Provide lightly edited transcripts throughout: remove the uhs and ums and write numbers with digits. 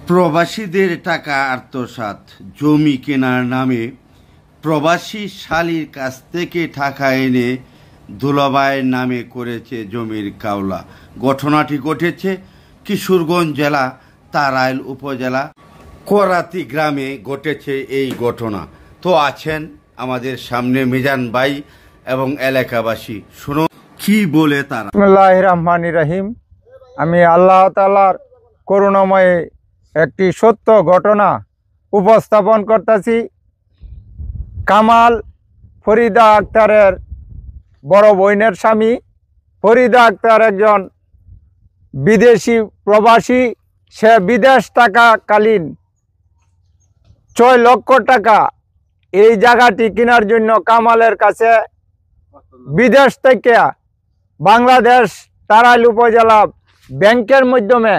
প্রবাসীদের টাকা আত্মসাৎ, জমি কেনার নামে প্রবাসী শালীর কাছ থেকে টাকা এনে দুলাভাইয়ের নামে করেছে জমির কাওলা। ঘটনাটি ঘটেছে কিশোরগঞ্জ জেলা তারাইল উপজেলা করাতি গ্রামে ঘটেছে এই ঘটনা। তো আছেন আমাদের সামনে মিজান ভাই এবং এলাকাবাসী, শুনুন কি বলে তারা। বিসমিল্লাহির রহমানির রহিম। আমি আল্লাহ তাআলার করুণাময় একটি সত্য ঘটনা উপস্থাপন করতেছি। কামাল ফরিদা আক্তারের বড় বোনের স্বামী। ফরিদা আক্তার একজন বিদেশি প্রবাসী। সে বিদেশ থাকাকালীন 6 লক্ষ টাকা এই জায়গাটি কেনার জন্য কামালের কাছে বিদেশ থেকে বাংলাদেশ তারাইল উপজেলা ব্যাংকের মাধ্যমে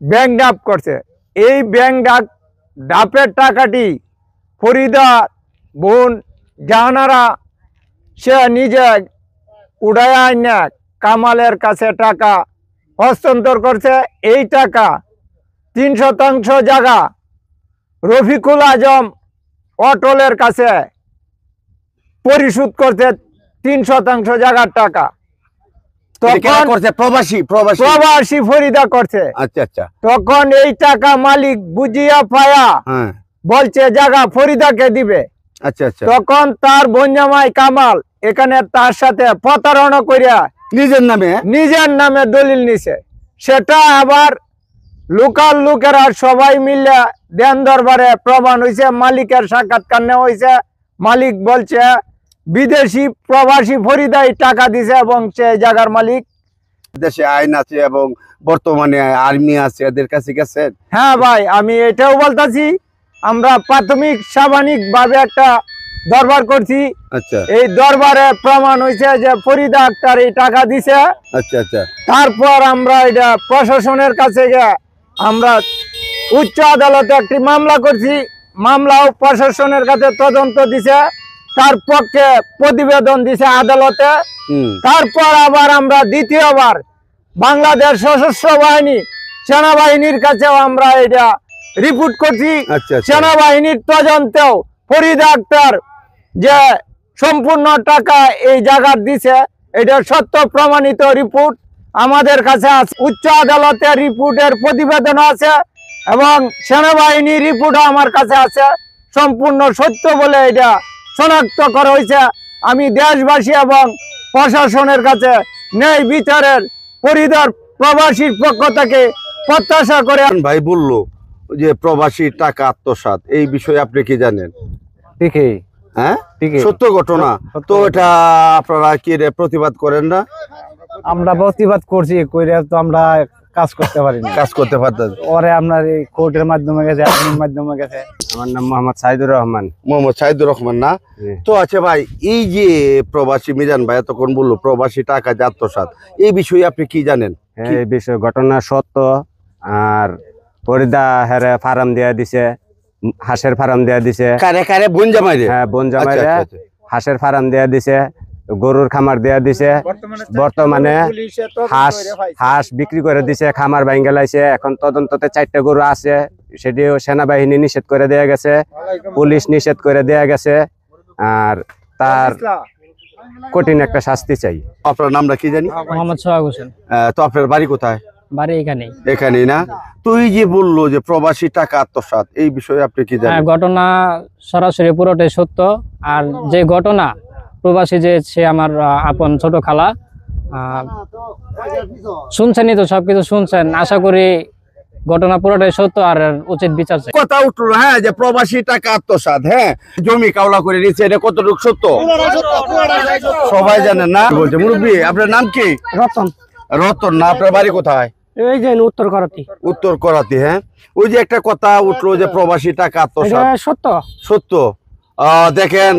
ব্যাংক ডাপ করছে। এই ব্যাংক ডাপের টাকাটি ফরিদা বোন জাহানারা সে নিজে উড়াইয়া আইনা কামালের কাছে টাকা হস্তান্তর করছে। এই টাকা 3% জায়গা রফিকুল আজম অটলের কাছে পরিশোধ করছে 3% জায়গার টাকা। প্রবাসী ফরিদা করছে। আচ্ছা। তখন এই টাকা মালিক বুঝিয়া পায়া বলছে জায়গা ফরিদাকে দিবে। আচ্ছা। তখন তার বোনজামাই কামাল এখানে তার সাথে প্রতারণা করিয়া নিজের নামে দলিল নিছে। সেটা আবার লোকাল লোকেরা সবাই মিলে দেন দরবারে প্রমাণ হয়েছে, মালিকের সাক্ষাৎকার নেওয়া হয়েছে। মালিক বলছে বিদেশি প্রবাসী ফরিদাই টাকা দিছে এবং সে জায়গার মালিক। দেশে আইন আছে এবং বর্তমানে আর্মি আছে, এদের কাছে গেছেন? হ্যাঁ ভাই, আমি এটাও বলতেছি। আমরা প্রাথমিক সাবানিক ভাবে একটা দরবার করছি। আচ্ছা। এই দরবারে প্রমাণ হয়েছে যে ফরিদা আক্তার এই টাকা দিছে। আচ্ছা। তারপর আমরা এটা প্রশাসনের কাছে গিয়ে আমরা উচ্চ আদালতে একটি মামলা করছি। মামলাও প্রশাসনের কাছে তদন্ত দিছে, তার পক্ষে প্রতিবেদন দিছে আদালতে। তারপর আবার আমরা দ্বিতীয়বার বাংলাদেশ সশস্ত্র বাহিনী সেনাবাহিনীর কাছেও আমরা এটা রিপোর্ট করছি। সেনাবাহিনীর তদন্তেও ফরিদা আক্তার যে সম্পূর্ণ টাকা এই জায়গার দিছে এটা সত্য প্রমাণিত রিপোর্ট আমাদের কাছে আছে। উচ্চ আদালতের রিপোর্টের প্রতিবেদন আছে এবং সেনাবাহিনীর রিপোর্টও আমার কাছে আছে। সম্পূর্ণ সত্য বলে এটা শনাক্ত করা হয়েছে। আমি দেশবাসী এবং প্রশাসনের কাছে ন্যায় বিচারের পরিধর প্রবাসীর পক্ষ থেকে প্রত্যাশা করে। ভাই বললো যে প্রবাসী টাকা আত্মসাৎ, এই বিষয়ে আপনি কি জানেন? ঠিকই, হ্যাঁ সত্য ঘটনা। তো এটা আপনারা কি প্রতিবাদ করেন না? আমরা প্রতিবাদ করছি, কইরা তো আমরা কাজ করতে পারি না। কাজ করতে পারতেন ওরে আপনার এই কোর্টের মাধ্যমে গেছে, আইনের মাধ্যমে গেছে। আমার নাম মোহাম্মদ সাইদুর রহমান। মোহাম্মদ সাইদুর রহমান না? তো আচ্ছা ভাই, এই যে প্রবাসী মিজান ভাই তখন বললো প্রবাসী টাকা যে আত্মসাৎ, এই বিষয়ে আপনি কি জানেন? এই বিষয়ে ঘটনা সত্য। আর ফরিদা হেরে ফার্ম দেয়া দিছে, হাঁসের ফার্ম দেয়া দিছে। কারে বোন জামাই রে? হ্যাঁ, বোন জামাই রে হাঁসের ফার্ম দেয়া দিছে, গরুর খামার দেয়া দিছে। বর্তমানে হাঁস বিক্রি করে দিছে, খামার ভাঙ্গে লাইছে। এখন তদন্ততে 4টা গরু আছে, সেটিও সেনাবাহিনী নিষেধ করে দেয়া গেছে, পুলিশ নিষেধ করে দেয়া গেছে। আর তার কঠিন একটা শাস্তি চাই। আপনার নামটা কি জানি? মোহাম্মদ সোহাগ হোসেন। তো আপনার বাড়ি কোথায়? বাড়ি এখানেই না? তো এই যে বললো যে প্রবাসী টাকা আত্মসাৎ, এই বিষয়ে আপনি কি জানেন? ঘটনা সরাসরি পুরোটাই সত্য। আর যে ঘটনা প্রবাসী যে সে আমার আপন ছোট খালা, শুনছেনই তো, সবকিছু শুনছেন। আশা করি ঘটনা পুরোটাই সত্য আর উচিত বিচার চাই। কথা উঠলো হ্যাঁ যে প্রবাসী টাকা আত্মসাৎ, হ্যাঁ জমি কাওলা করে নিচ্ছে, এটা কতটুকু সত্য সবাই জানেন না? বলছে মুরব্বী, আপনার নাম কি? রতন না? আপনার বাড়ি কোথায়? এই যে উত্তর করাতি। হ্যাঁ, ওই যে একটা কথা উঠলো যে প্রবাসী টাকা আত্মসাৎ, সত্য দেখেন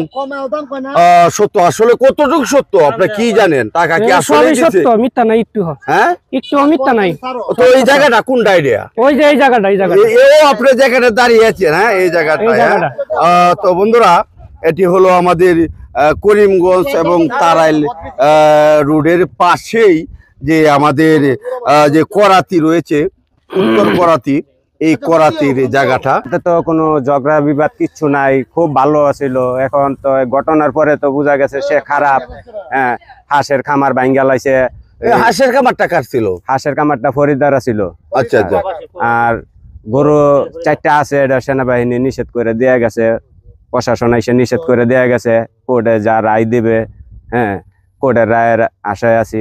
সত্য আসলে কতটুকু সত্য আপনি কি জানেন? টাকা কি আসলে সত্য? মিথ্যা নাই একটু। হ্যাঁ, একটু মিথ্যা নাই। তো এই জায়গাটা কোন ডাইরিয়া? ওই যে এই জায়গাটা আপনি যেখানে দাঁড়িয়ে আছেন, হ্যাঁ এই জায়গাটা। তো বন্ধুরা, এটি হলো আমাদের করিমগঞ্জ এবং তারাইল রোডের পাশেই যে আমাদের যে করাতি রয়েছে, উত্তর করাতি, এই করাতির জায়গাটা? এটা তো কোনো ঝগড়া বিবাদ কিচ্ছু নাই, খুব ভালো ছিল। এখন তো এই ঘটনার পরে তো বোঝা গেছে সে খারাপ। হ্যাঁ, হাঁসের খামার ভাঙ্গা লাইছে। এই হাঁসের খামারটা কার ছিল? হাঁসের খামারটা ফরিদারা ছিল। আচ্ছা আচ্ছা। আর গরু 4টা আছে, এটা সেনাবাহিনী নিষেধ করে দেয়া গেছে, প্রশাসন এসে নিষেধ করে দেয়া গেছে। কোর্টে যা রায় দিবে, হ্যাঁ, কোর্টের রায়ের আশায় আছি।